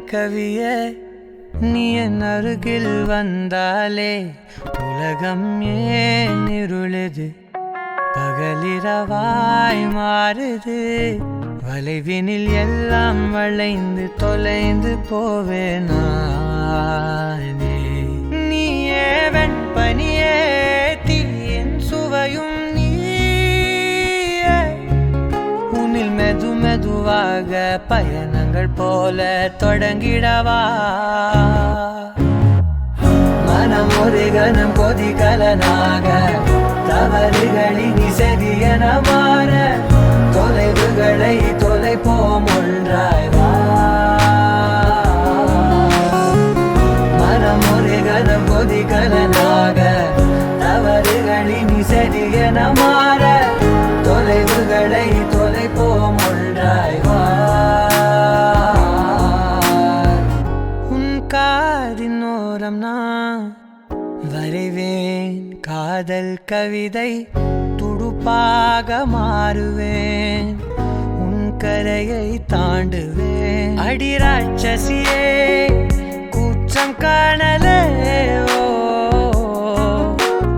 கவியே நீ என் அருகில் வந்தாலே உலகம் ஏன் இருளுது பகலிரவாய் மாறுது வளைவினில் எல்லாம் வளைந்து தொலைந்து போவேனானே நீயே வெண்பனியே தீயின் சுவையும் உன்னில் மெது மெதுவாக பயணங்கள் போல தொடங்கிடவா மனம் ஒரு கணம் கொதிகலனாக தவறுகளின் செவியன மாற தொலைவுகளை தொலைப்போம் ஒன்றாய் வா மனம் ஒரு கணம் கொதிகலனாக தவறுகளின் செவியன மாற தொலைவுகளை தொலைப்போம் ஒன்றாய் வா உன் காதின் ஓரம் நான் வரைவேன் காதல் கவிதை துடுப்பாக மாறுவேன் உன் கரையை தாண்டுவேன் அடி ராட்சசியே கூச்சம் காணலே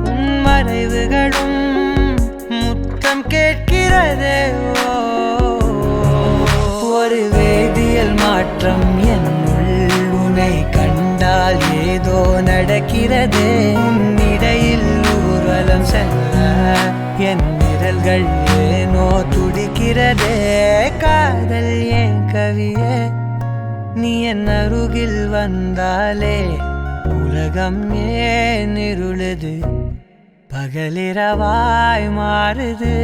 உன் மறைவுகளும் முத்தம் கேட்கிறதே ஒரு வேதியியல் மாற்றம் என்னுள் உன்னை கண்டால் ஏதோ நடக்கிறதே இடையில் ஊர்வலம் செல்ல என் விரல்கள் ஏனோ துடிக்கிறதே காதல் ஏன் கவியே நீ என் அருகில் வந்தாலே உலகம் ஏன் இருளுது பகலிரவாய் மாறுது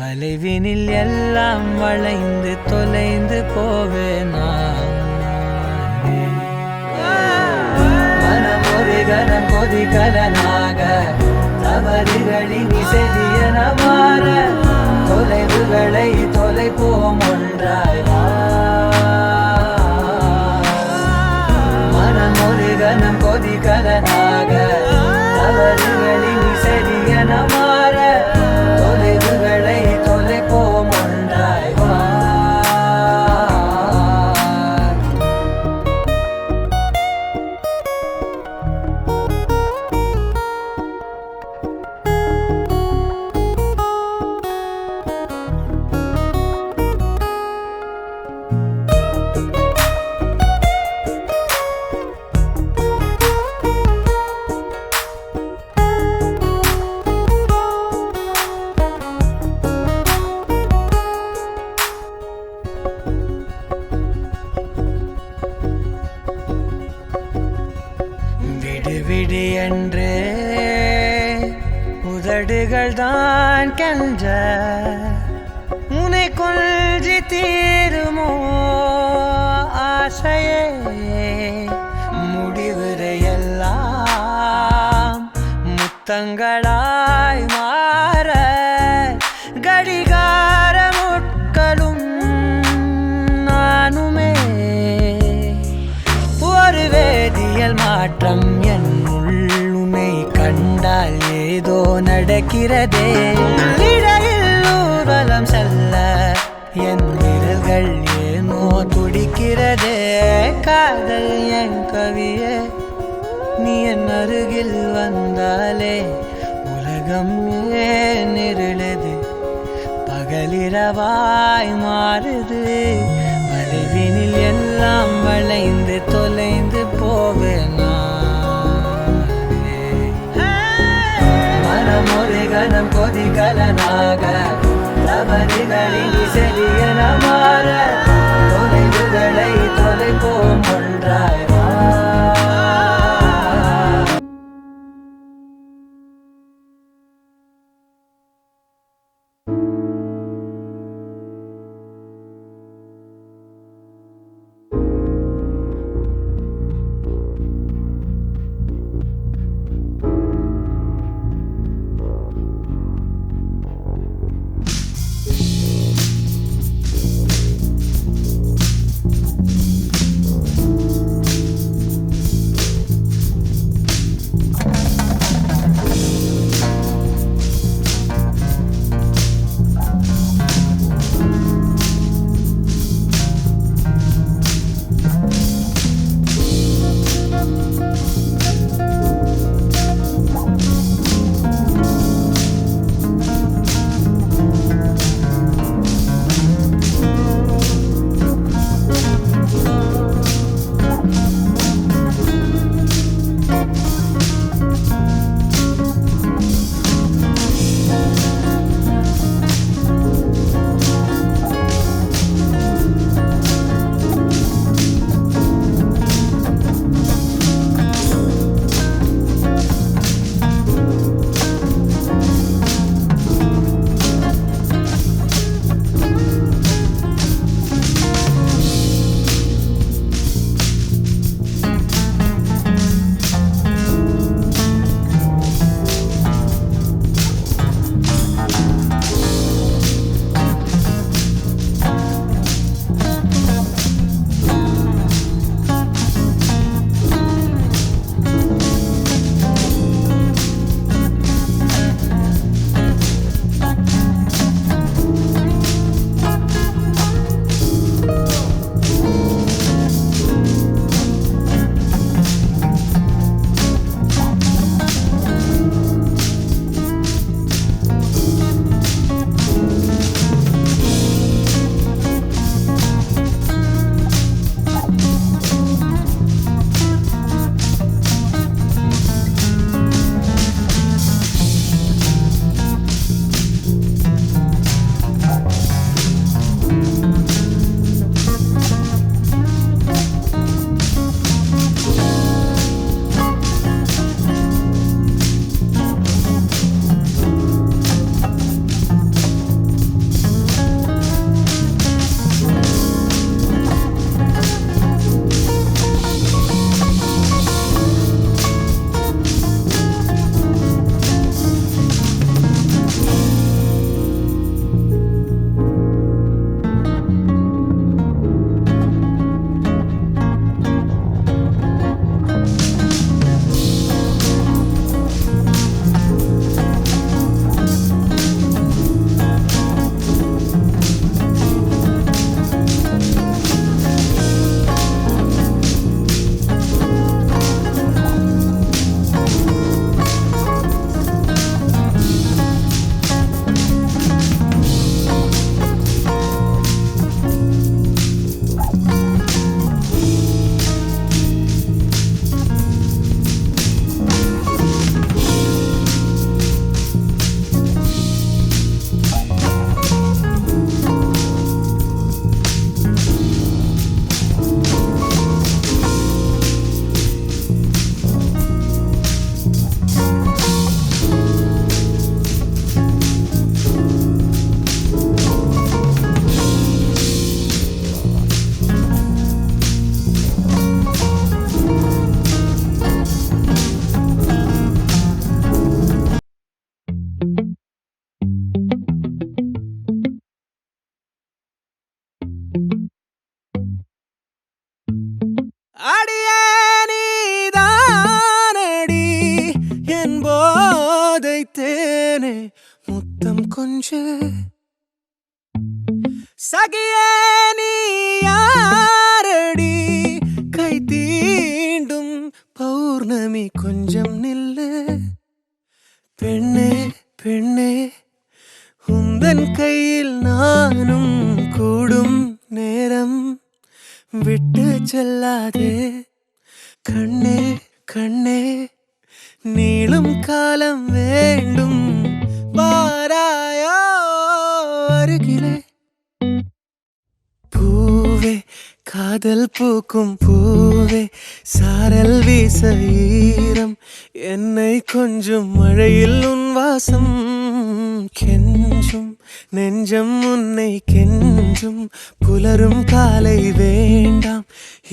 வளைவினில் எல்லாம் வளைந்து தொலைந்து போவேனா மனம் ஒரு கணம் கொதிகலனாக தவறுகளின் செவியன மாற தொலைவுகளை தொலைப்போம் ஒன்றாய் வா மனம் ஒரு கணம் கொதிகலனாக தவறுகளின் செவியன மாற தொலைவுகளை தொலைப்போம் ஒன்றாய் வா விடு என்று உதடுகள் தான் கென்ற உன்னை கொள்சி தீருமோ ஆசையே முடிவுரை எல்லாம் முத்தங்களாய் மாற கடிகார முட்களும் நானுமே ஒரு வேதியியல் மாற்றம் உன்னை கண்டால் ஏதோ நடக்கிறதே இடையில் ஊர்வலம் செல்ல என் விரல்கள் ஏனோ துடிக்கிறதே காதல் என் கவியே நீ என் அருகில் வந்தாலே உலகம் ஏன் இருளுது பகலிரவாய் மாறுது வளைவினில் எல்லாம் வளைந்து தொலைந்து போவேனா மனம் ஒரு கணம் கொதிகலனாக தவறுகளின் செவியன மாற தொலைவுகளை தொலைப்போம் ஒன்றாய் வா அடியே நீதானடி என் போதை தேனே முத்தம் கொஞ்சு சகியே நீ யாரடி கை தீண்டும் பௌர்ணமி கொஞ்சம் நில்லு பெண்ணே பெண்ணே உந்தன் கையில் நானும் கூடும் நேரம் விட்டு செல்லாதே கண்ணே கண்ணே நீளும் காலம் வேண்டும் பாராயோ அருகிலே பூவே காதல் பூக்கும் பூவே சாரல் வீச ஈரம் என்னை கொஞ்சம் மழையில் உன் வாசம் கெஞ்சும் நெஞ்சம் உன்னை கெஞ்சும் புலரும் காலை வேண்டாம்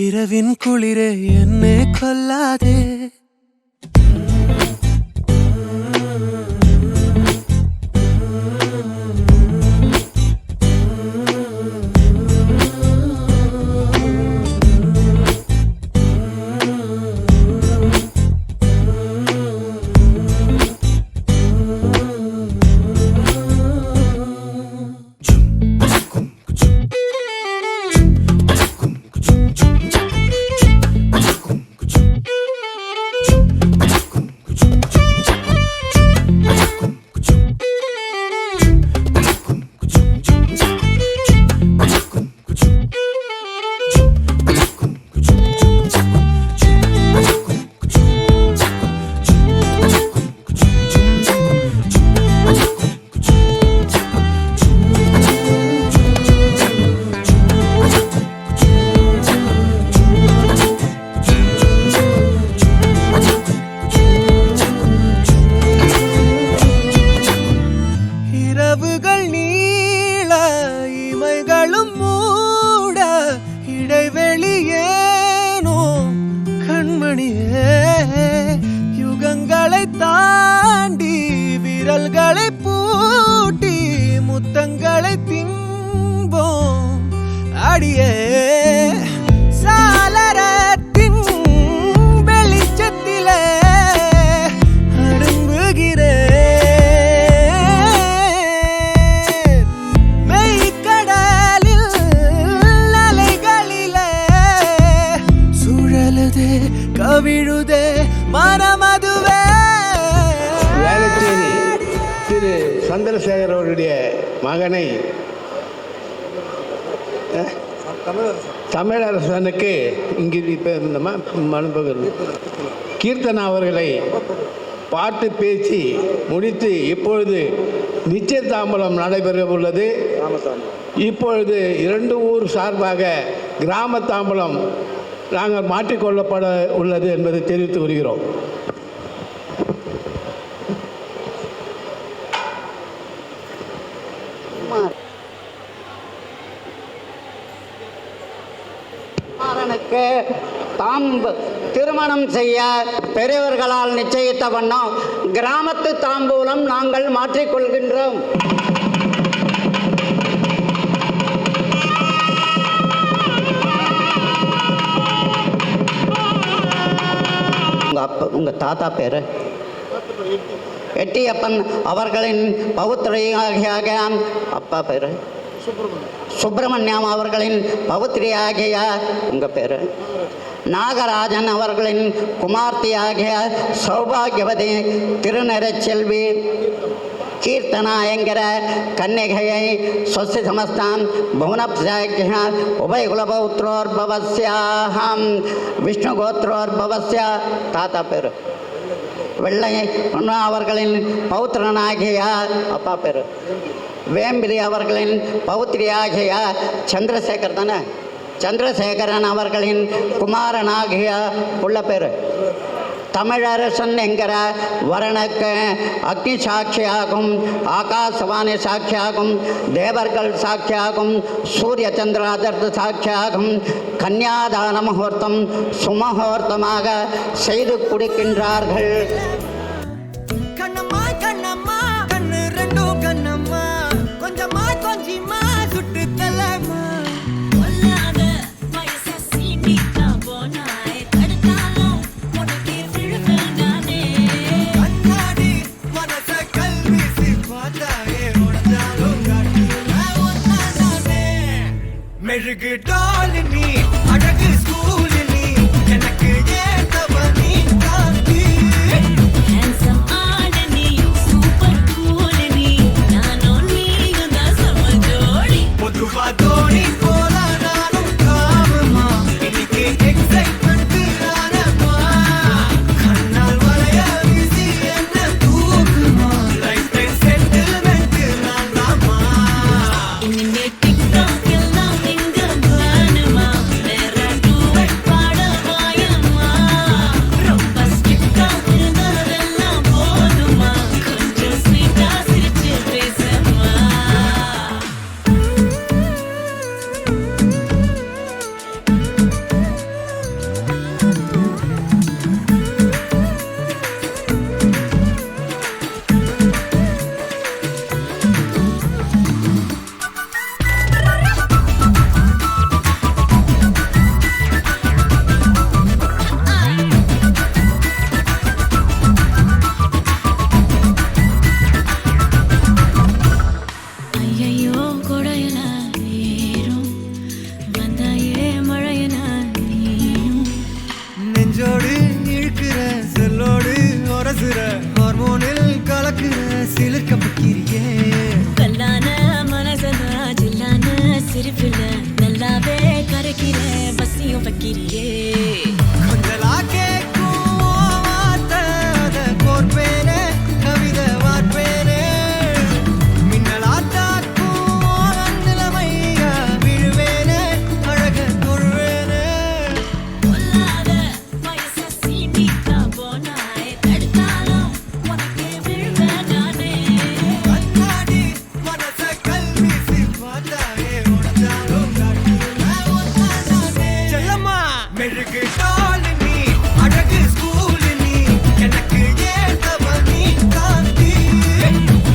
இரவின் குளிரே என்னை கொல்லாதே யுகங்களை தாண்டி விரல்களை பூட்டி முத்தங்களை தின்போம் அடியே சாளரத்தின் வெளிச்சத்திலே அரும்புகிறேன் மெய்க்கடலில் அலைகளிலே சுழலுதே கவிழுதே மனமதுவே. வேளச்சேரி திரு சந்திரசேகர் அவருடைய மகனை தமிழரசனுக்கு இங்கு இப்போ மனுபகர் கீர்த்தனா அவர்களை பாட்டு பேசி முடித்து இப்பொழுது நிச்சயதாம்பலம் நடைபெற உள்ளது. இப்பொழுது 2 ஊர் சார்பாக கிராம தாம்பலம் நாங்கள் மாற்றிக்கொள்ளப்பட உள்ளது என்பதை தெரிவித்து வருகிறோம். தாம் திருமணம் செய்ய பெரியவர்களால் நிச்சயித்த வண்ணம் கிராமத்து தாம்பூலம் நாங்கள் மாற்றிக்கொள்கின்றோம். உங்க தாத்தா பேரு எட்டியப்பன் அவர்களின் பௌத்திரியாகிய அப்பா பேரு சுப்பிரமணியம் அவர்களின் பௌத்திரியாகிய உங்க பேரு நாகராஜன் அவர்களின் குமார்த்தி ஆகிய சௌபாகியவதி திருநெறச்செல்வி கீர்த்தனா என்கிற கன்னிகையை ஸ்வஸ்தி சமஸ்தான் புவனப்சாக்கிய உபயகுலபௌத்ரோர்பவஸ்யாஹம் விஷ்ணுகோத்ரோர்பவஸ்ய தாத்தா பேரு வெள்ளை அவர்களின் பௌத்திரனாகிய அப்பா பேரு வேம்பிலி அவர்களின் பௌத்திரியாகிய சந்திரசேகர் தானே சந்திரசேகரன் அவர்களின் குமாரனாகிய உள்ள பேரு தமிழரசன் என்கிற வரனுக்கு அக்னி சாட்சியாகும் ஆகாசவாணி சாட்சியாகும் தேவர்கள் சாட்சியாகும் சூரிய சந்திராதர்த்த சாட்சியாகும் கன்னியாதான முகூர்த்தம் சுமுகூர்த்தமாக செய்து கொடுக்கின்றார்கள். கண்ணம்மா கண்ணம்மா கண்ணு ரெண்டும் கண்ணம்மா கொஞ்சமா கொஞ்சமா சுட்டு தலமா ஒல்லாத வயச சீனிக்கா போனா மெழுகு டால் நீ அழகு ஸ்கூல் நீ எனக்கு ஏத்தவ நீ காந்தி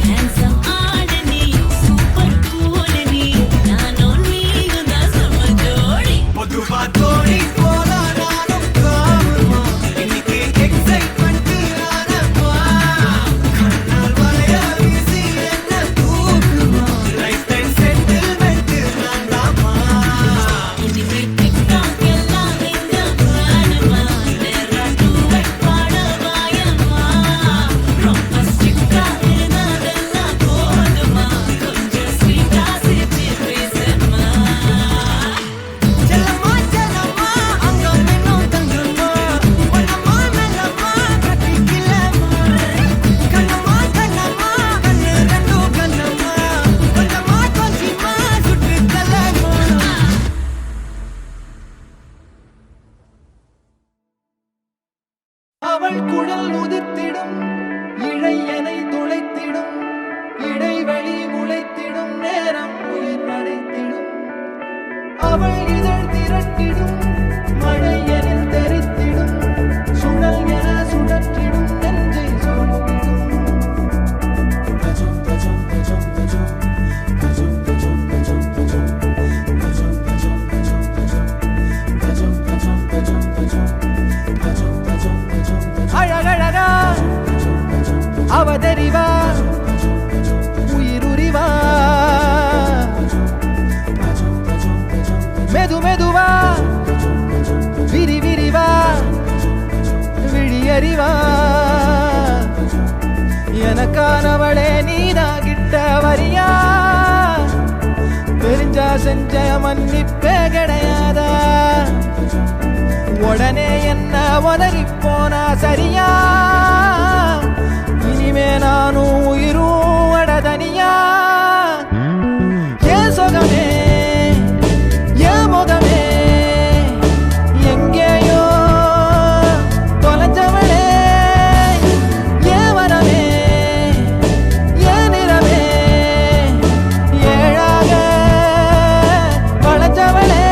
handsome ஆடனி சூப்பர் கூல் நீ நானும் நீயும் தான் சம ஜோடி பொதுவா தோணி போல நானும் காணுமா இன்னைக்கு எக்ஸைட்மெண்ட் ஆனப்பா கண்ணால் வளைய வீசி என்ன தூக்குமா லைஃப் டைம் செட்டில்மெண்ட் நான் தாமா இனிமே டிக்டாக் எல்லாம் எங்க பாடுமா நேரா டூவெட் பாட வாயம்மா ரொம்ப ஸ்ட்ரிக்டா இருந்தாதெல்லாம் போதுமா கொஞ்சம் ஸ்வீட்டா சிரிச்சு பேசம்மா செல்லம்மா செல்லம்மா அங்க இன்னும் தங்கம்மா பொன்னம்மா மெல்லம்மா கட்டிக்கலம்மா கண்ணம்மா கண்ணம்மா கண்ணு ரெண்டும் கண்ணம்மா கொஞ்சமா கொஞ்சமா சுட்டு தள்ளம்மா அவள் குழல் உதிர்த்திடும் இழையனை துளைத்திடும் இடைவெளி முளைத்திடும் நேரம் உயிர் நடைத்திடும் அவள் இதழ் திரட்டிடும் மழை எனில் தெரித்திடும் சுழல் என சுழற்றிடும் நெஞ்சை சுழற்றிடும் அழகழகா அவதறிவா உயிருரிவா மெது மெதுவா விரி விரிவா விழியறிவா எனக்கானவளே நீதான் கிட்ட வரியா தெரிஞ்சா செஞ்ச மன்னிப்பே கிடையாதா உடனே என்ன உதறி போனா சரியா இனிமே நானும் உயிரும் அடதனியா ஏன் சொகமே ஏன் முகமே எங்கேயோ தொலைஞ்சவளே ஏன் வரமே ஏன் நிறமே ஏழாக வளைஞ்சவளே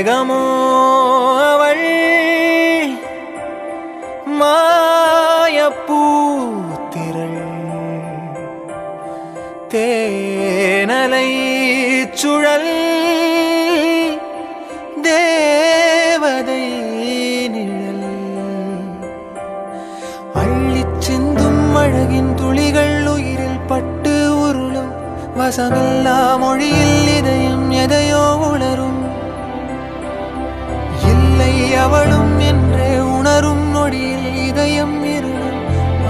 மேகமோ அவள் மாயப்பூத்திரள் தேனலை சுழல் தேவதை நிழல் அள்ளிச் சிந்தும் அழகின் துளிகள் உயிரில் பட்டு உருளும் வசமில்லா மொழியில் இதயம் எதையோ உணரும் இல்லை அவளும் என்றே உணரும் நொடியில் இதயம் இருளும்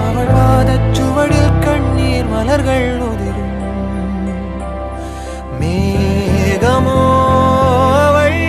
அவள் பாதச் சுவடில் கண்ணீர் மலர்கள் உதிரும் மேகமோ அவள்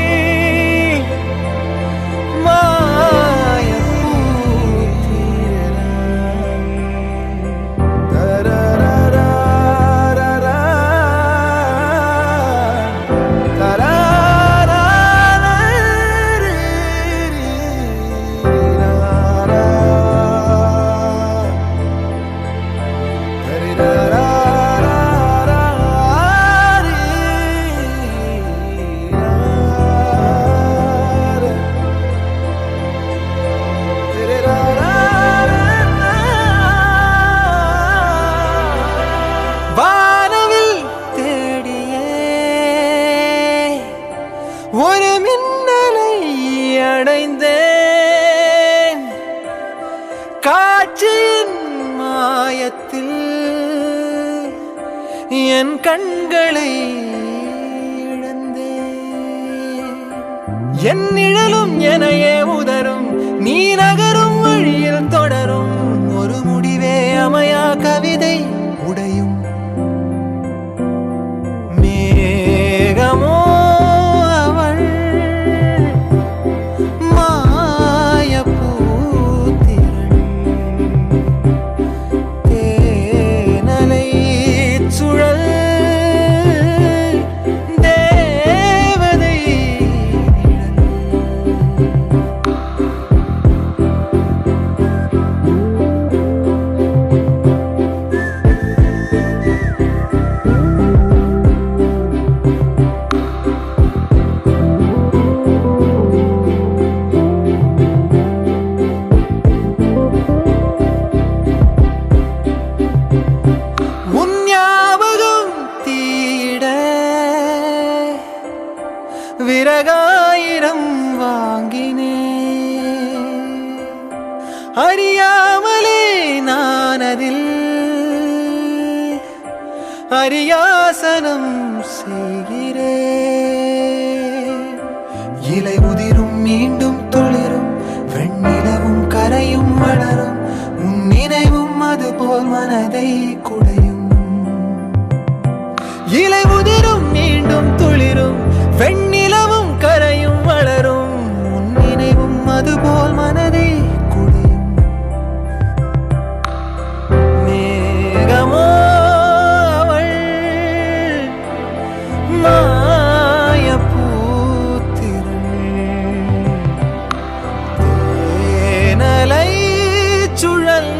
வானவில் தேடியே ஒரு மின்னலை அடைந்தேன் காட்சியின் மாயத்தில் என் கண்களை இழந்தேன் என் நிழலும் எனையே உதரும் நீ நகரும் வழியில் தொடரும் ஒரு முடிவே அமையா கவிதை உடையும் மேகமோ அவள் மாயப்பூத்திரள் தேனலை சுழல் தேவதை நிழல் உன் ஞாபகம் தீட விறகாயிரம் வாங்கினேன் அறியாமலே நான் அதில் அரியாசனம் செய்கிறேன் இலை உதிரும் மீண்டும் துளிரும் வெண்ணிலவும் கரையும் வளரும் உன் நினைவும் அதுபோல் மனதை குடையும் இலை உதிரும் மீண்டும் துளிரும் வெண்ணிலவும் கரையும் வளரும் உன் நினைவும் அதுபோல் மனதை குடையும் மேகமோ அவள் மாயப்பூத்திரள் தேனலை சுழல்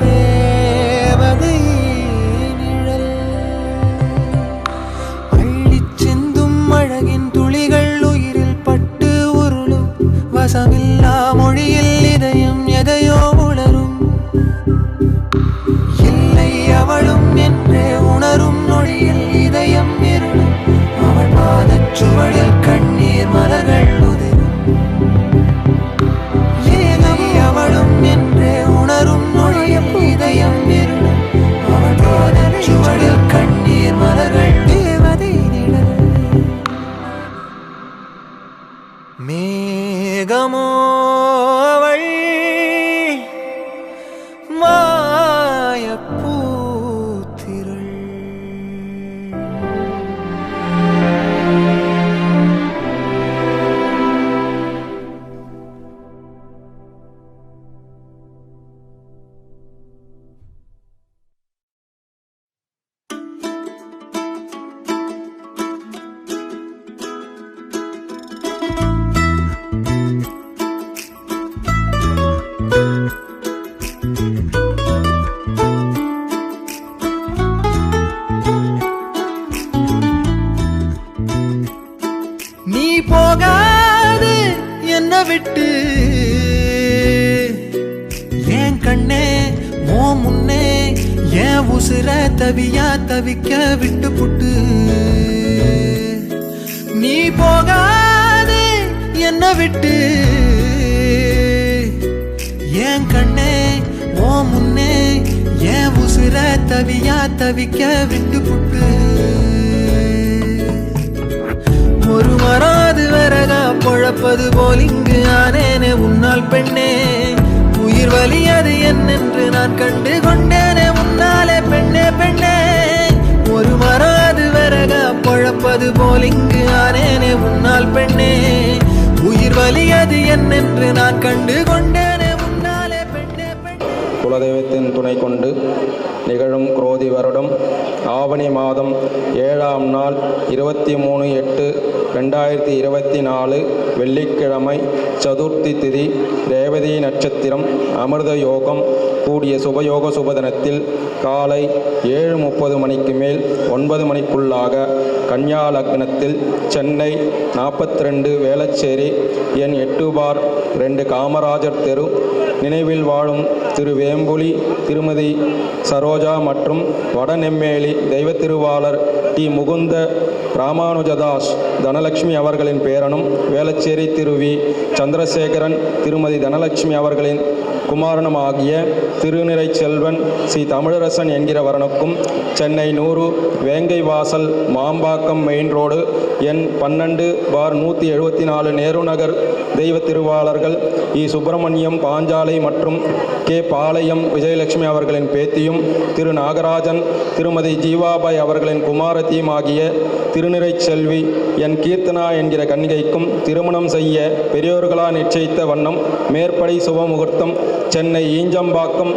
தேவதை நிழல் அள்ளிச் சிந்தும் அழகின் துளிகள் உயிரில் பட்டு உருளும் வசமில்லா மொழியில் இதயம் எதையோ உணரும் இல்லை அவளும் என்றே உணரும் நொடியில் இதயம் இருளும் அவள் பாதச் சுவடில் கண்ணீர் மலர்கள் உதிரும் இல்லை அவளும் என்றே உணரும் நொடியில் இதயம் இருளும் அவள் பாதச் சுவடில் கண்ணீர் மலர்கள் தேவதை நிழல் மேகமோ அவள் மாயப்பூத்திரள் முன்னே என் உசுர தவியா தவிக்க விட்டு புட்டு நீ போகாதே என்ன விட்டு என் கண்ணே ஓ முன்னே என் உசுர தவியா தவிக்க விட்டு புட்டு ஒரு மராது வரகா பொழப்பது போல் இங்கு ஆனேனே உன்னால் பெண்ணே உயிர் வலியது என்னென்று நான் கண்டு கொண்டேனே உன்னாலே பெண்ணே பெண்ணே ஒரு மராது வரகா பொழப்பது போல் இங்கு ஆனேனே உன்னால் பெண்ணே உயிர் வலியது என்னென்று நான் கண்டு கொண்டேனே உன்னாலே பெண்ணே பெண்ணே. குலதெய்வத்தின் துணை கொண்டு நிகழும் குரோதி வருடம் ஆவணி மாதம் 7ஆம் நாள் 23/8/2024 வெள்ளிக்கிழமை சதுர்த்தி திதி ரேவதி நட்சத்திரம் அமிர்த யோகம் கூடிய சுபயோக சுபதினத்தில் காலை 7:30 மணிக்கு மேல் 9 மணிக்குள்ளாக கன்யா லக்னத்தில் சென்னை 42 வேளச்சேரி எண் 8/2 காமராஜர் தெரு நினைவில் வாழும் திரு வேம்புலி திருமதி சரோஜா மற்றும் வடநெம்மேலி தெய்வ திருவாளர் டி முகுந்த ராமானுஜதாஸ் தனலட்சுமி அவர்களின் பேரனும் வேளச்சேரி திரு வி சந்திரசேகரன் திருமதி தனலட்சுமி அவர்களின் குமாரனும் ஆகிய திருநிறை செல்வன் ஸ்ரீ தமிழரசன் என்கிற வரனுக்கும் சென்னை 100 வேங்கை வாசல் மாம்பாக்கம் மெயின் ரோடு எண் 12/174 நேரு நகர் தெய்வ திருவாளர்கள் இ சுப்பிரமணியம் பாஞ்சாலை மற்றும் கே பாளையம் விஜயலட்சுமி அவர்களின் பேத்தியும் திரு நாகராஜன் திருமதி ஜீவாபாய் அவர்களின் குமாரத்தியும் ஆகிய திருநிறை செல்வி என் கீர்த்தனா என்கிற கன்னிகைக்கும் திருமணம் செய்ய பெரியோர்களால் நிச்சயித்த வண்ணம் மேற்படை சுபமுகூர்த்தம் சென்னை ஈஞ்சம்பாக்கம்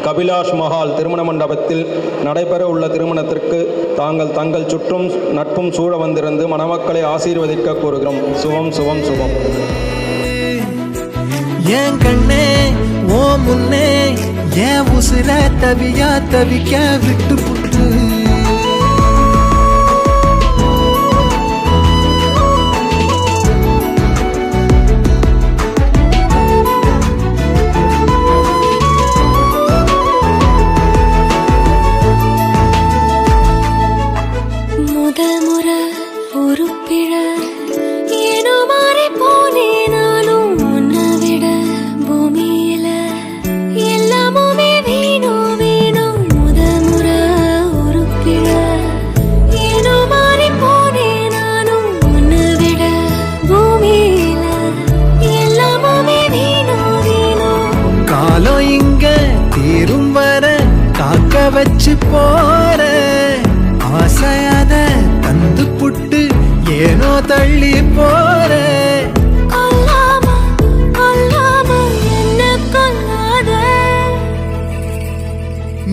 கபிலாஷ் மஹால் திருமண மண்டபத்தில் நடைபெற உள்ள திருமணத்திற்கு தாங்கள் தங்கள் சுற்றும் நட்பும் சூழ வந்திருந்து மணமக்களை ஆசீர்வதிக்க கூறுகிறோம். சுபம் சுபம் சுபம். என் கண்ணே ஓ முன்னே என் உசுர தவியா தவிக்க விட்டு புட்டு வச்சு போற ஆசையாத தந்து புட்டு ஏனோ தள்ளி போற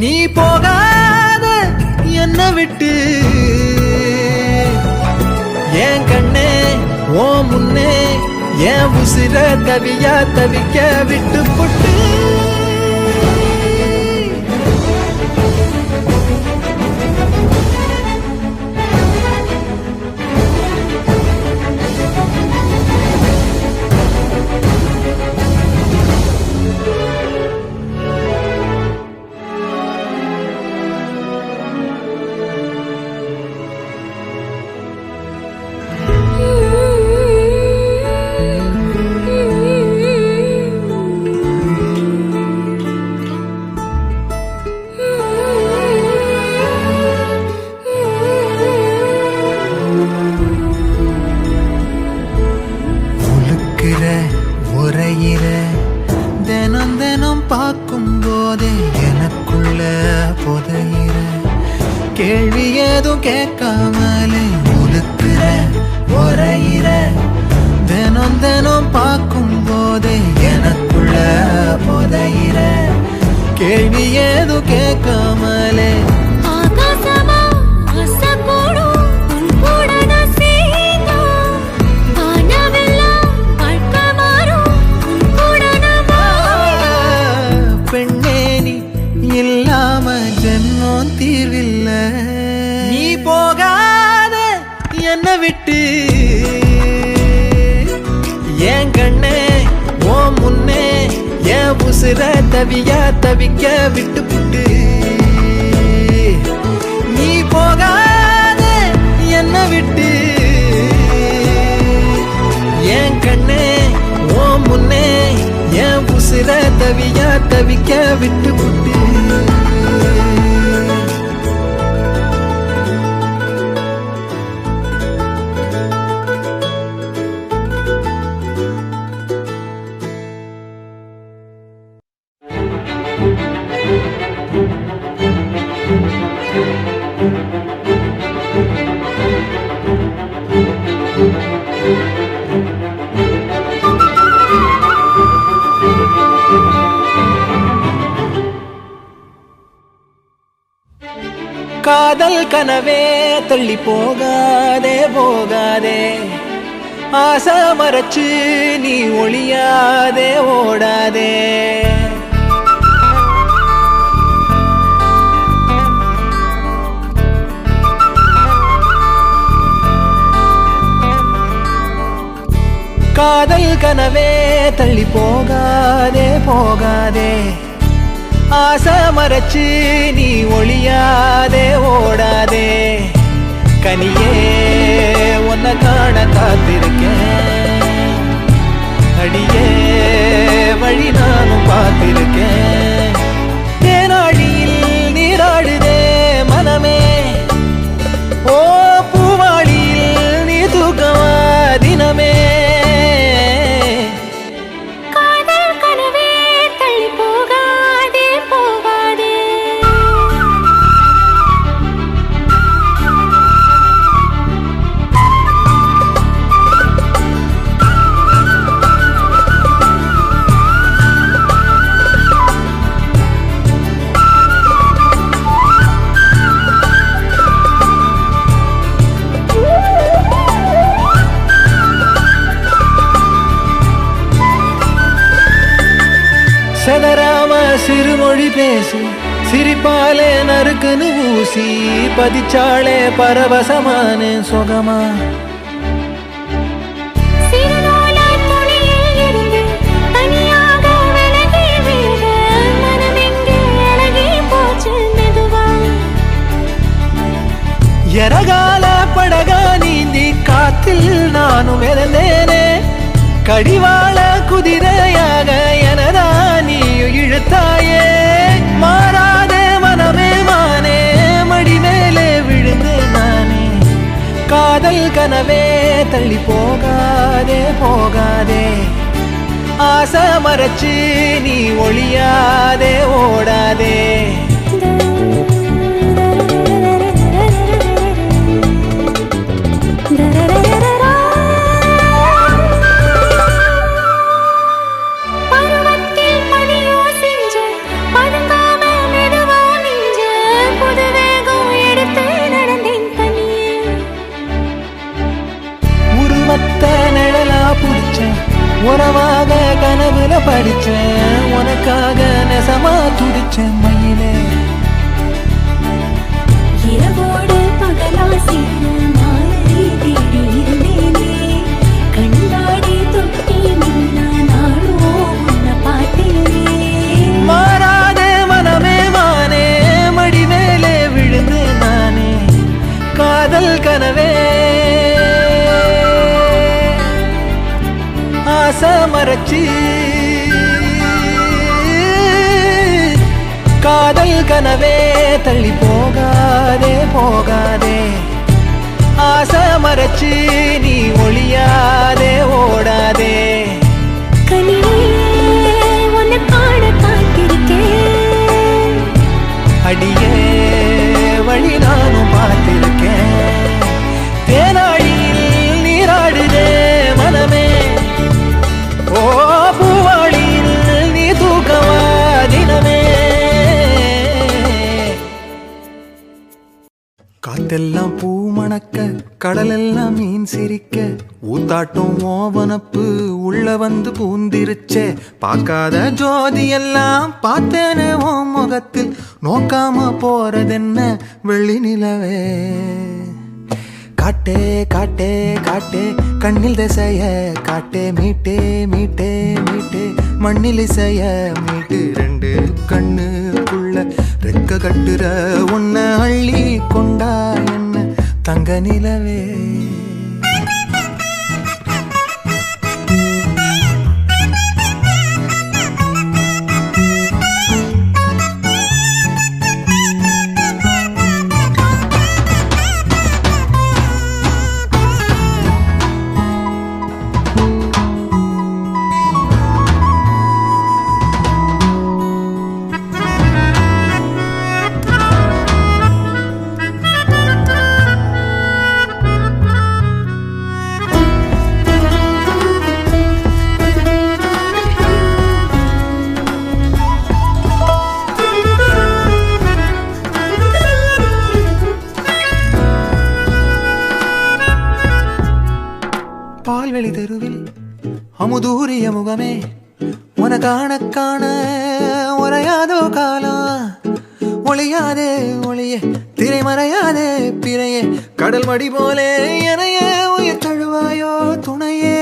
நீ போகாத என்ன விட்டு என் கண்ணே ஓ முன்னே என் உசிர தவியா தவிக்க விட்டு புட்டு தினம் தினம் பார்க்கும் போதே எனக்குள்ள புதையிற கேள்வி ஏதும் கேட்காமலே உழுக்கிற உரையிற தினம் தினம் பார்க்கும் போதே எனக்குள்ள புதையிற கேள்வி ஏதும் கேட்காமலே தீர்வில்ல நீ போகாத என்ன விட்டு தவியா தவிக்க விட்டு புட்டு நீ போகாத என்ன விட்டு என் கண்ணே ஓ முன்னே என் உசுர தவியா தவிக்க விட்டு புட்டு காதல் கனவே தள்ளி போகாதே போகாதே ஆசை மறைச்சு நீ ஒளியாதே ஓடாதே காதல் கனவே தள்ளி போகாதே போகாதே ஆசை மறைச்சு நீ ஒளியாதே ஓடாதே கனியே உன்னை காண காத்திருக்கேன் அடியே வழி நானும் பார்த்திருக்கேன் தேனாடியில் நீராடுதே மனமே ஓ பூவாடியில் நீ தூக்கமா தினமே சதராம சிறுமொழி பேசு சிரிப்பாலே நறுக்குன்னு ஊசி பதிச்சாளே பரவசமான சொகமா எரகால படகா நீந்தி காத்தில் நானும் இறந்தேனே கடிவாள குதிரையாக எனதா நீயும் இழுத்தாயே மாறாதே மனமே மானே மடி மேலே விழுந்து நானே காதல் கனவே தள்ளி போகாதே போகாதே ஆசை மறைச்சு நீ ஒளியாதே ஓடாதே உறவாக கனவுல படிச்சேன் உனக்காக நெசமா துடிச்சேன் மயிலே இரவோடு பகலா சேர மாலை தேடி இருந்தேனே கண்ணாடி தொட்டி நின்னா நானும் உன்னை பார்த்தேனே மாறாதே மனமே மானே மடி மேலே விழுந்து நானே காதல் கனவே ஆசை மறைச்சு காதல் கனவே தள்ளி போகாதே போகாதே ஆசை மறைச்சு நீ ஒளியாதே ஓடாதே கனியே உன்னை காண காத்திருக்கேன் அடியே வழி நானும் பார்த்திருக்கேன் தேனாடியில் நீராடுதே மனமே ஓ பூவாளியில் நீ தூக்கமா தினமே காத்தெல்லாம் பூ மணக்க கடலெல்லாம் மீன் சிரிக்க ஊத்தாட்டம் ஓவனப்பு உள்ள வந்து பூந்திருச்சே பார்க்காத ஜோதி எல்லாம் பார்த்தேனே ஓ முகத்தில் நோக்காம போறதென்ன வெள்ளி நிலவே காட்டே காட்டே காட்டே கண்ணில் திசைய காட்டே மீட்டே மீட்டே மீட்டே மண்ணில் இசைய மீட்டு ரெண்டு கண்ணுக்குள்ள ரெக்க கட்டுற உன்னை அள்ளி கொண்டா என்ன தங்க நிலவே. பால்வெளி தெருவில் அமுதூரிய முகமே உன காண காண உரையாதோ காலம். ஒளியாதே ஒளியே திரைமறையாதே பிறையே கடல் மடி போலே எனையே உயிர் தழுவாயோ துணையே.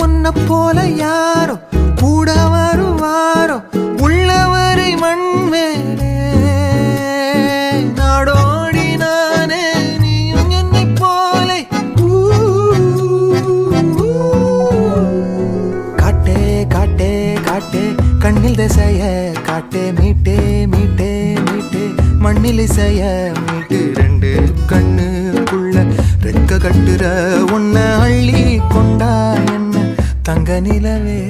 உன்னை போல யாரோ கூட வருவாரோ உள்ளவரை மண் மேலே நாடோடி நானே நீயும் என்னை போலே. காட்டே காட்டே காட்டே கண்ணில் திசைய காட்டே மீட்டே மீட்டே மீட்டே மண்ணில் இசைய மீட்டு ரெண்டு கண்ணுக்குள்ள ரெக்க கட்டுற உன்னை அள்ளி கொண்டா என்ன தங்க நிலவே.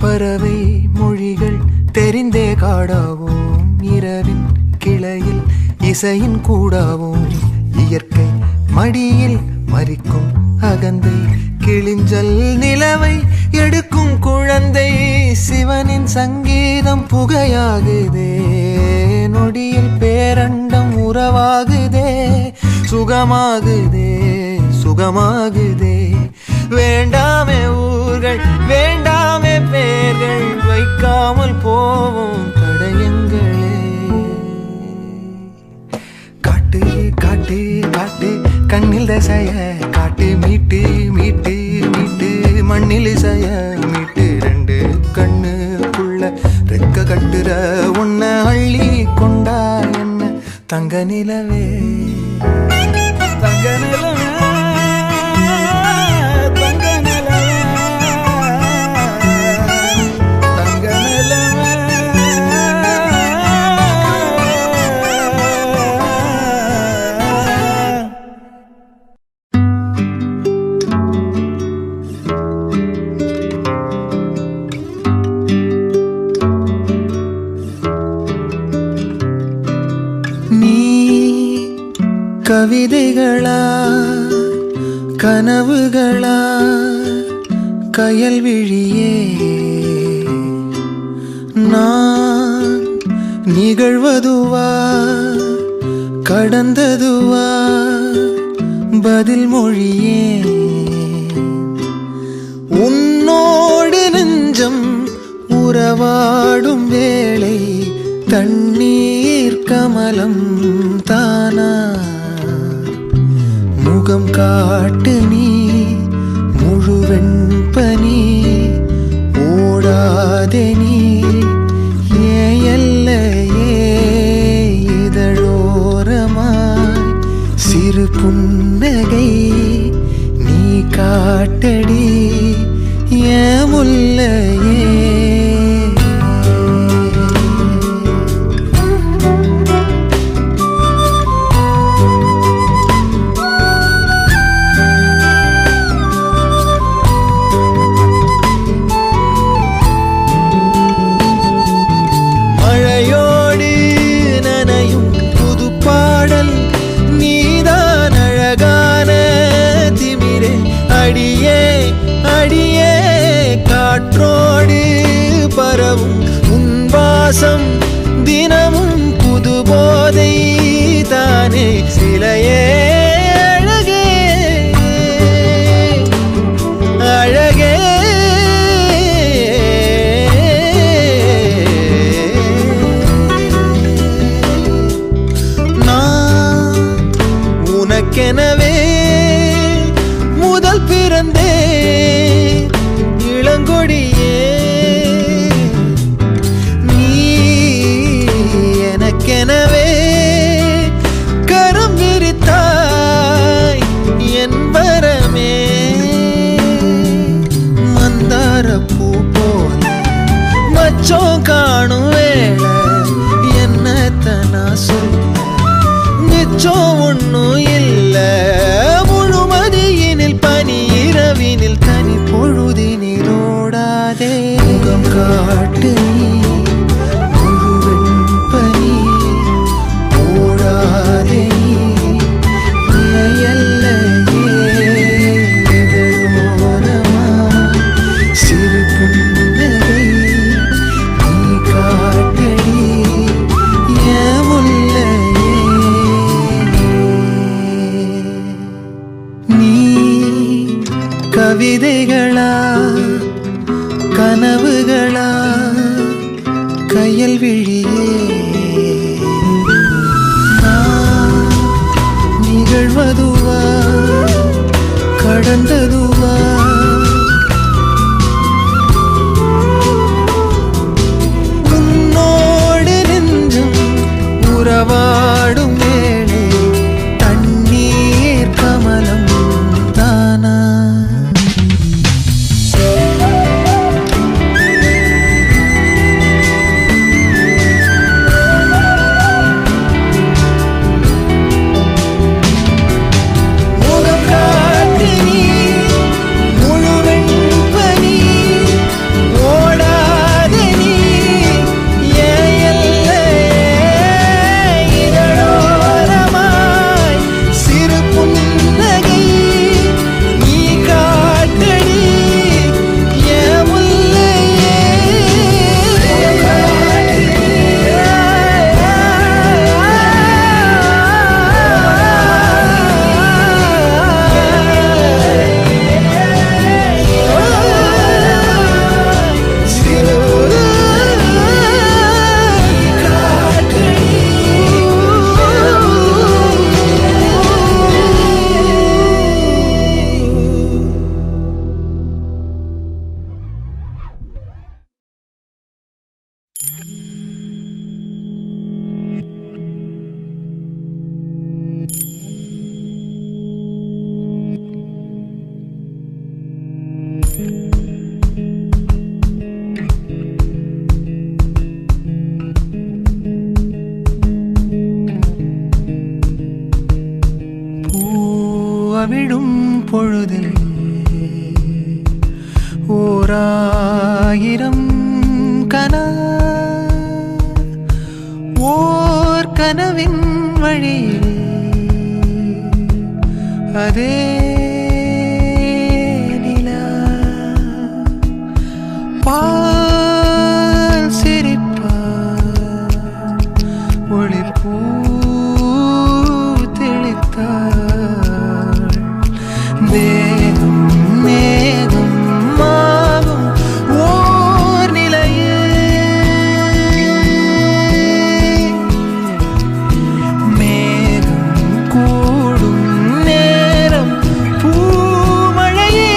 பறவை மொழிகள் தெரிந்தே காடாவோம் இரவின் கிளையில் இசையின் கூடாவோம். இயற்கை மடியில் மறிக்கும் அகந்தை கிளிஞ்சல் நிலவை எடுக்கும் குழந்தை. சிவனின் சங்கீதம் புகையாகுதே நொடியில் பேரண்டம் உறவாகுதே. சுகமாகுதே சுகமாகுதே வேண்டாமே ஊர்கள் வேண்டாமே பேர்கள் வைக்காமல் போவோம் தடயங்களே. காட்டு காட்டு காட்டு கண்ணில் தசைய காட்டு மீட்டு மீட்டு மீட்டு மண்ணில் இசைய மீட்டு ரெண்டு கண்ணுக்குள்ள ரெக்க கட்டுற உன்னை அள்ளி கொண்டா என்ன தங்க நிலவே. தங்க நிலவே கவிதைகளா கனவுகளா கயல் விழியே நான் நிகழ்வதுவா கடந்ததுவா பதில் மொழியே. உன்னோடு நெஞ்சம் உறவாடும் வேளை தண்ணீர் கமலம் தானா. முகம் காட்டு நீ முழுவெண் பனி ஓடாதே நீ எல்லையே இதழோரமாய் சிறு புன்னகை நீ காட்டடி முல்லையே. சிலையே அழகே அழகே நான் உனக்கெனவே முதல் பிறந்தே இளங்கொடியே நீ எனக்கெனவே கரம் விரித்தாய் என் வரமே மந்தார பூ போல மச்சம் காணும் வேளை என்னத்த நான் சொல்ல மிச்சம் ஒன்னும் இல்ல முழுமதியினில் பனி இரவினில் தனி பொழுதினில் ஓடாதே முகம் காட்டு நீ முழுவெண் பனி ஓடாதே நீ எல்லையே இதழோரமா சிறு புன்னகை நீ காட்டடி என் முல்லையே நீ கவிதைகளா கனவுகளா கையல் விழியே நான் நிகழ்வதுவா கடந்ததுவா உன்னோடு நெஞ்சும் உறவாடும் வேளை தண்ணீர் கமலம் தானா முகம் காட்டு நீ முழுவெண் பனி ஓடாதே நீ என் எல்லையே இதழோரமாய் சிறு புன்னகை நீ காட்டடி என் முல்லையே பூவிடும் பொழுதில் ஓராயிரம் கனா ஓர் கனவின் வழியில் அதே நிலா பால் சிரிப்பார் ஒளிப்பூ தெளித்தாள் மேகம் மேகம் மாகும் ஓர் நிலையே மேகம் கூடும் நேரம் பூமழையே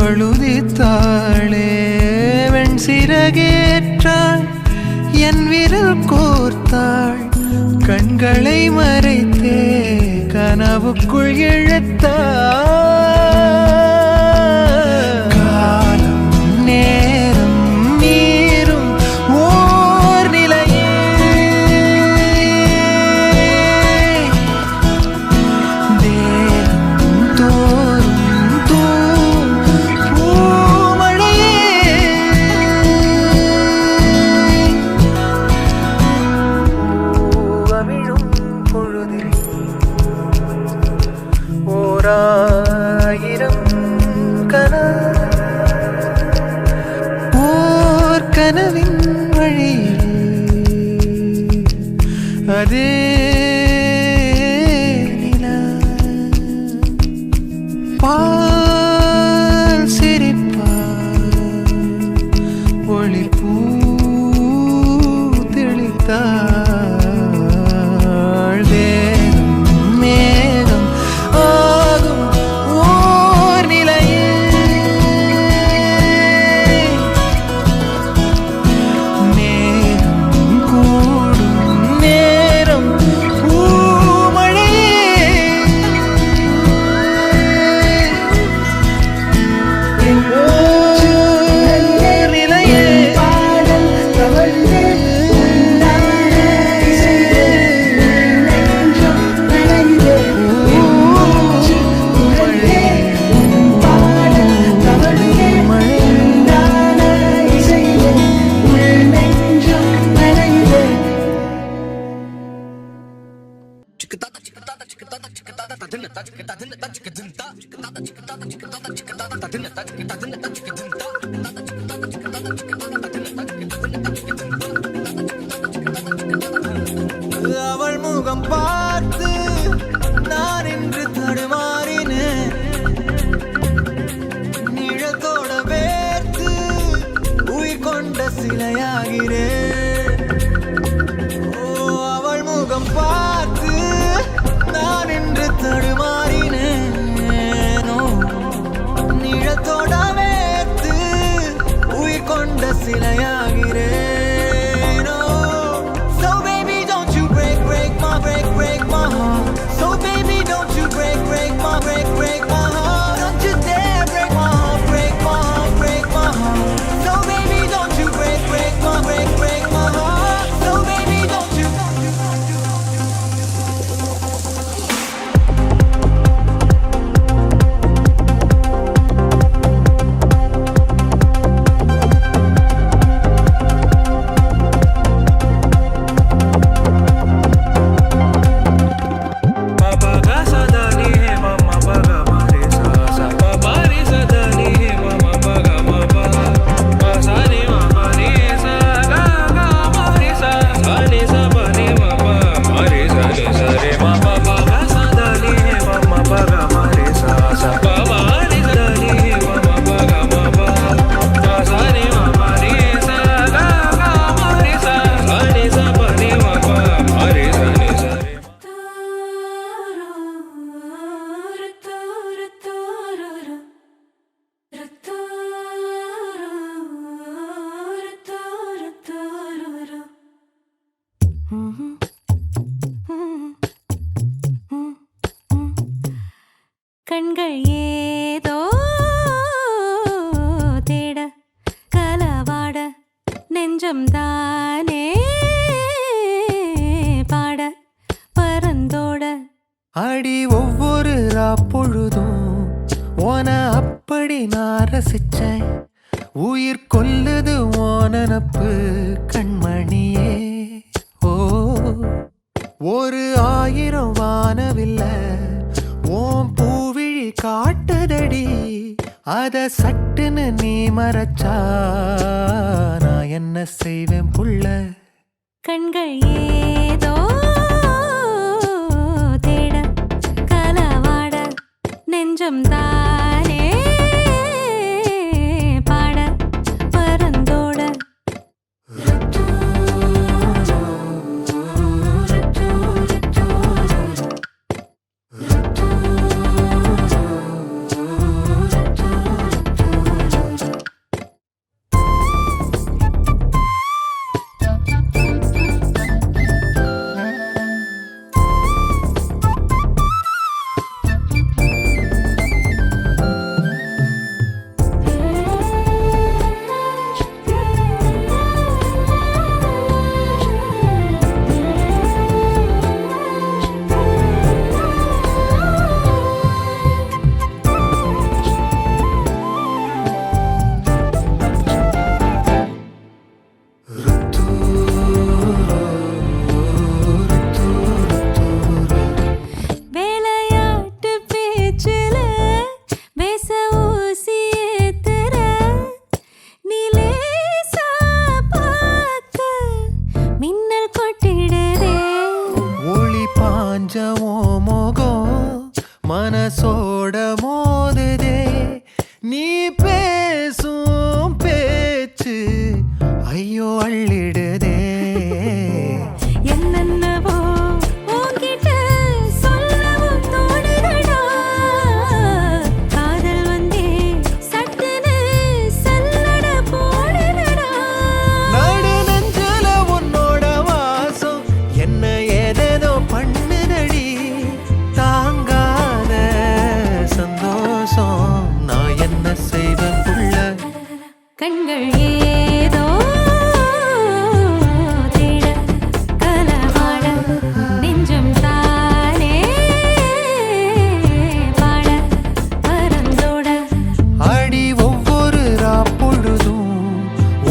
வழுதித்தாளே வெண் சிறகேற்றாள் என் விரல் கோர்த்தாள் கண்களை மறைத்தே கனவுக்குள் இழுத்தாள் காலம் நேரம் நீரும் ஓர் நிலையே தேகம் தோறும் தூம் பூமழையே பூவமிழும் பொழுதில் ஓராயிரம் ஓர் கனவின் வழியில் அதே நிலா பால் சிரிப்பால் ஒளி பூ தெளித்தாள் தேகம் மேகம் ஆகும் ஓர் நிலையே நேரம் கூடும் நேரம் பூமழையே ஓர் நிலையே அவள் முகம் பார்த்து நான் இன்று தடுமாறினேன் நிழத்தோட வேர்த்து உயிர் கொண்ட சிலையாகிறேன் ஓ அவள் முகம் பார்த்து நான் இன்று தடுமாறினேன் ஓ நிழத்தோட வேர்த்து உயிர் கொண்ட சிலையாகிறேன் கண்கள் ஏதோ தேட கலவாட நெஞ்சம் தானே பாட பரந்தோட அடி ஒவ்வொரு பொழுதும் ஓன அப்படி நான் ரசிச்சேன் உயிர் கொல்லுது ஓனனப்பு கண்மணியே ஓ ஒரு 1000 வானவில்ல ஓம் பூவிழி காட்டுதடி அத சட்டுன்னு நீ மறைச்சா நான் என்ன செய்வேன் புள்ள கண்கள் ஏதோ தேட கலவாட நெஞ்சம் தானே பாட பரந்தோட மோதுதே நீ பேசும் பேச்சு ஐயோ அள்ளிடுதே என்னென்னவோ உன்கிட்ட சொல்லவும் தோணுதடா காதல் வந்தே சட்டுன்னு சல்லட போடுதடா நடு நெஞ்சில உன்னோட வாசம் என்ன ஏதேதோ பண்ணுதடி தாங்காத சந்தோஷம் நான் என்ன செய்வேன் புள்ள கண்கள் ஏதோ தேட கலவாட நெஞ்சம் தானே பாட பறந்தோட அடி ஒவ்வொரு பொழுதும்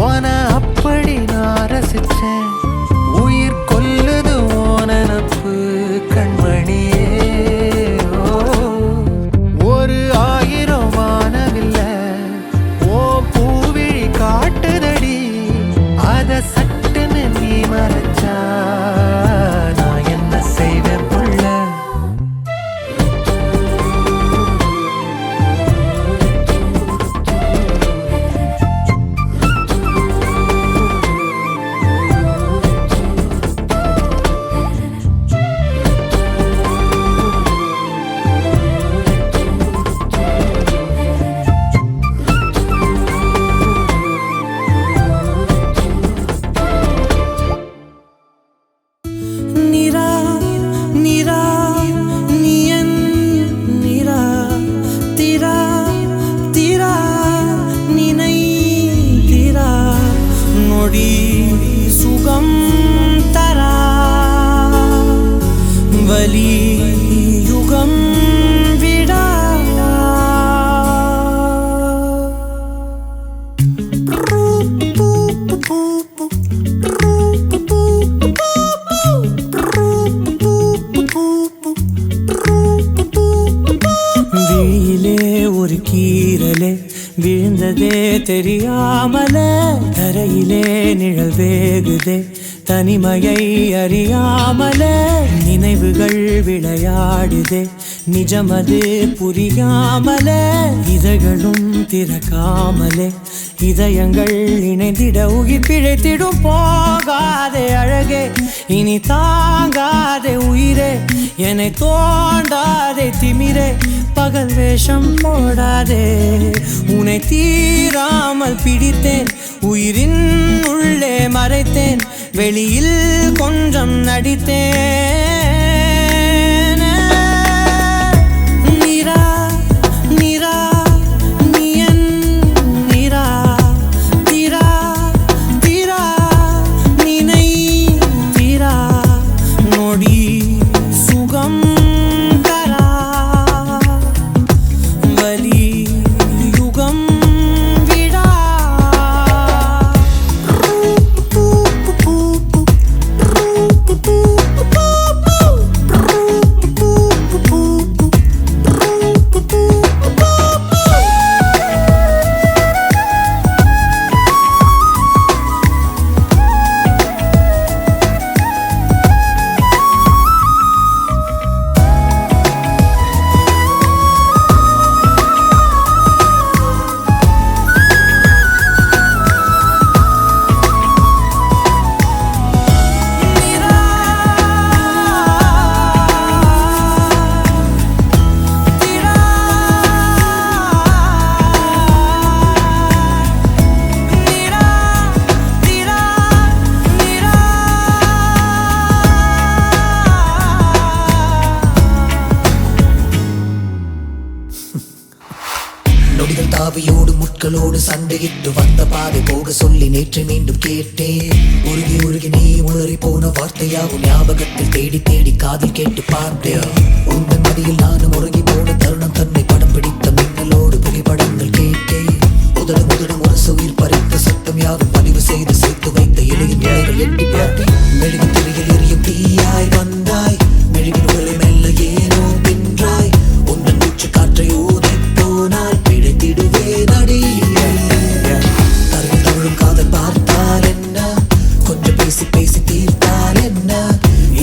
ஓன அப்படி நான் ரசிச்சேன் உயிர் கொல்லுது ஓனப்பு கண்மணியே ஒரு 1000 வானவில்ல ஓ பூவிழி காட்டுதடி அத சட்டுன்னு நீ மறைச்சா நான் என்ன செய்வேன் புள்ள நிரா நிரா நீயன் நிரா திரா திரா நினை திரா நொடி சுகம் தரா வலி யுகம் விடா விழியிலே ஒரு கீரலே விழுந்ததே தெரியாமல தரையிலே நிழல் வேகுதே தனிமையை அறியாமல நினைவுகள் விளையாடுதே நிஜமது புரியாமல இதழ்களும் திறக்காமலே இதயங்கள் இணைந்திட உயிர் பிழைத்திடும் போகாதே அழகே இனி தாங்காதே உயிரே என்னை தோண்டாதே திமிரே பகல் வேஷம் போடாதே உன்னை தீராமல் பிடித்தேன் உயிரின் உள்ளே மறைத்தேன் வெளியில் கொஞ்சம் நடித்தேன் நிரா நிரா நீயன் நிரா திரா திரா நினை திரா நொடி சுகம் தரா வலி யுகம் விடா நொடிகள் தாவியோடு முட்களோடு சண்டையிட்டு வந்த பாதை போக சொல்லி நேற்று மீண்டும் கேட்டேன் உருகி உருகி நீ உளறி போன வார்த்தையாகும் ஞாபகத்தில் தேடி தேடி காதில் கேட்டு பார்த்தேன் உங்கள் மடியில் நானும் உறங்கி போன தருணம் தன்னை படம் பிடித்த மின்னலோடு புகைப்படங்கள் கேட்டேன் உதடு உதடு முரசு உயிர் பறித்த சத்தம் யாவும் பதிவு செய்து சேர்த்து வைத்த இலையின் இலைகள் எட்டி பார்த்தேன் மெழுகு திரையில் எரியும் தீயாய் வந்தாய் மெழுகின் உடலை மெல்ல ஏனோ தின்றாய் உங்கள் மூச்சு காற்றை ஊதி போனால் பிழைத்திடுவே நடி தருவில் தவழும் காதல் பார்த்தால் என்ன கொஞ்சம் பேசி பேசி தீர்த்தால் என்ன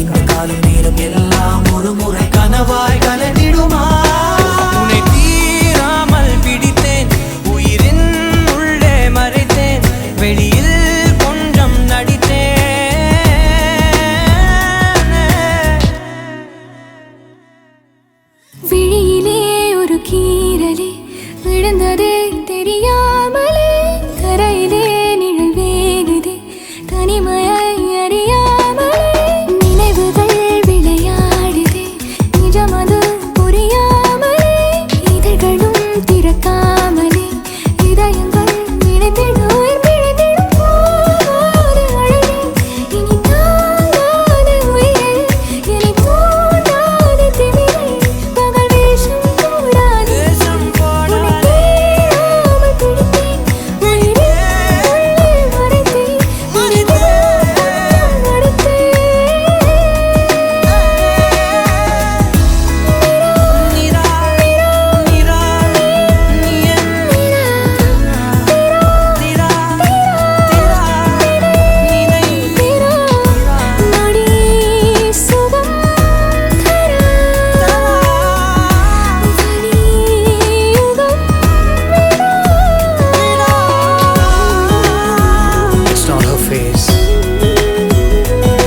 இந்த காலம் நேரம் எல்லாம் ஒரு முறை கனவாய் கலந்திடுமா உன்னை விழுந்ததே தெரியாமலே கரையிலே நிழல் வேகுதே தனிமையை அறியாமலே நினைவுகள் விளையாடுதே நிஜமது புரியாமலே இதழ்களும் திறக்காமலே இதயங்கள் நினைத்திடும் உயிர் பிழைத்திடும் போகாத அழகே இனி தாங்காத உயிரே இனி தூண்டாத திமிரே பகல் வேஷம் கூடாது உன்னை தேடாமல் பிடித்தேன் உயிரே உள்ளே மறைத்தேன் நடத்தேன் நொடி சுகம் தர வலி யுகம் It's not her face.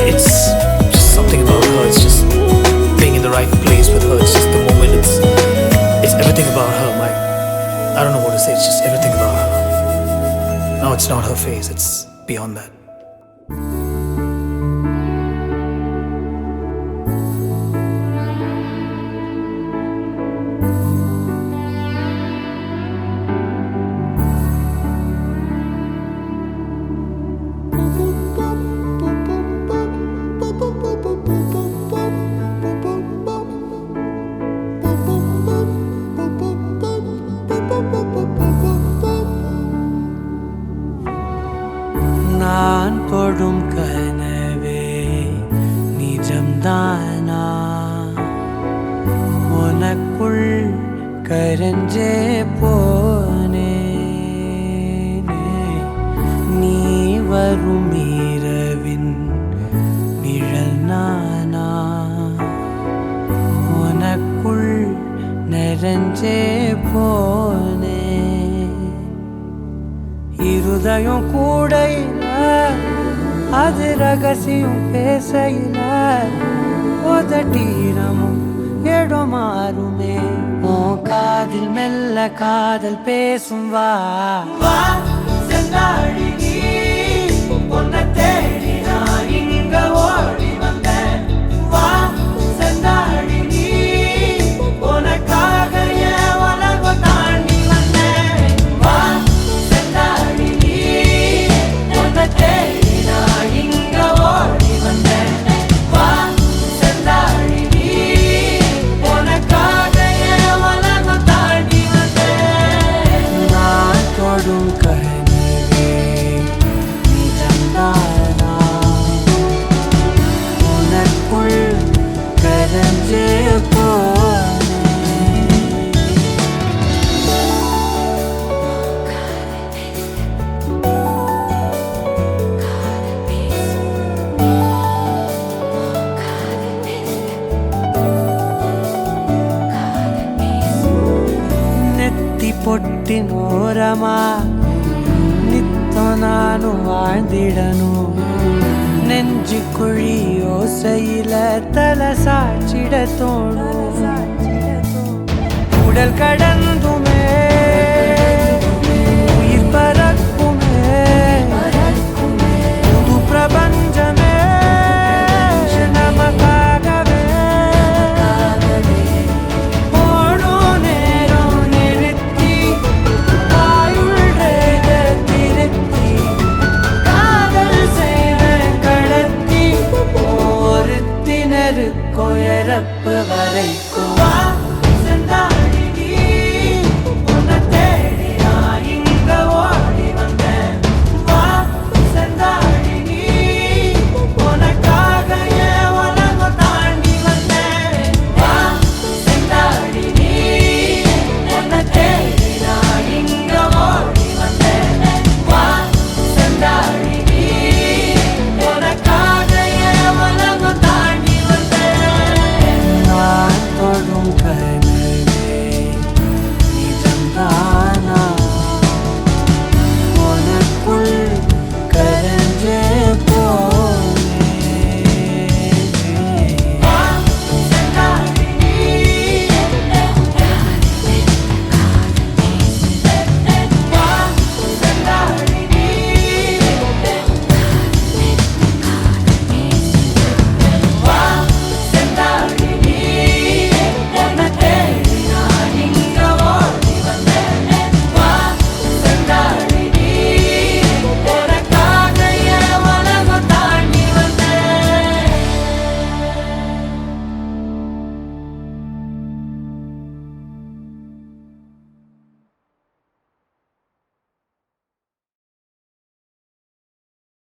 It's just something about her. It's just being in the right place with her. It's just the moment. It's everything about her. I don't know what to say. It's just everything about her. No, it's not her face. It's beyond that. நான் தொடும் கனவே நிஜம்தானா உனக்குள் கரஞ்சே போனேனே நீ வரும் இரவின் நிழல் நானா உனக்குள் நிறைஞ்சே போனே இருதயம் கூடையில அது ரகசியம் பேசையில உதட்டீரமும் இடம் மாறுமே ஓ காதில் மெல்ல காதல் பேசும் வா செந்தாழி நீ உன்னை தேடி நான் இங்க ஓடி வந்தேன் வா செந்தாழி நீ உனக்காக என் உலகம் தாண்டி வந்தேன் வா செந்தாழி நீ உன்னை தேடி நான் இங்க ஓடி வந்தேன் வா செந்தாழி நீ உனக்காக என் உலகம் தாண்டி வந்தேன் நான் தொடும் கனவே நிஜம்தானா உனக்குள் கரஞ்சே போனே ನೆತ್ತಿ ಪೊಟ್ಟಿನೋರಮ ನಿತ್ತ ನಾನು வாழ்ந்திடನು நெஞ்சு குழி ஓசையில தல சாச்சிட தோணும் உடல் கடந்த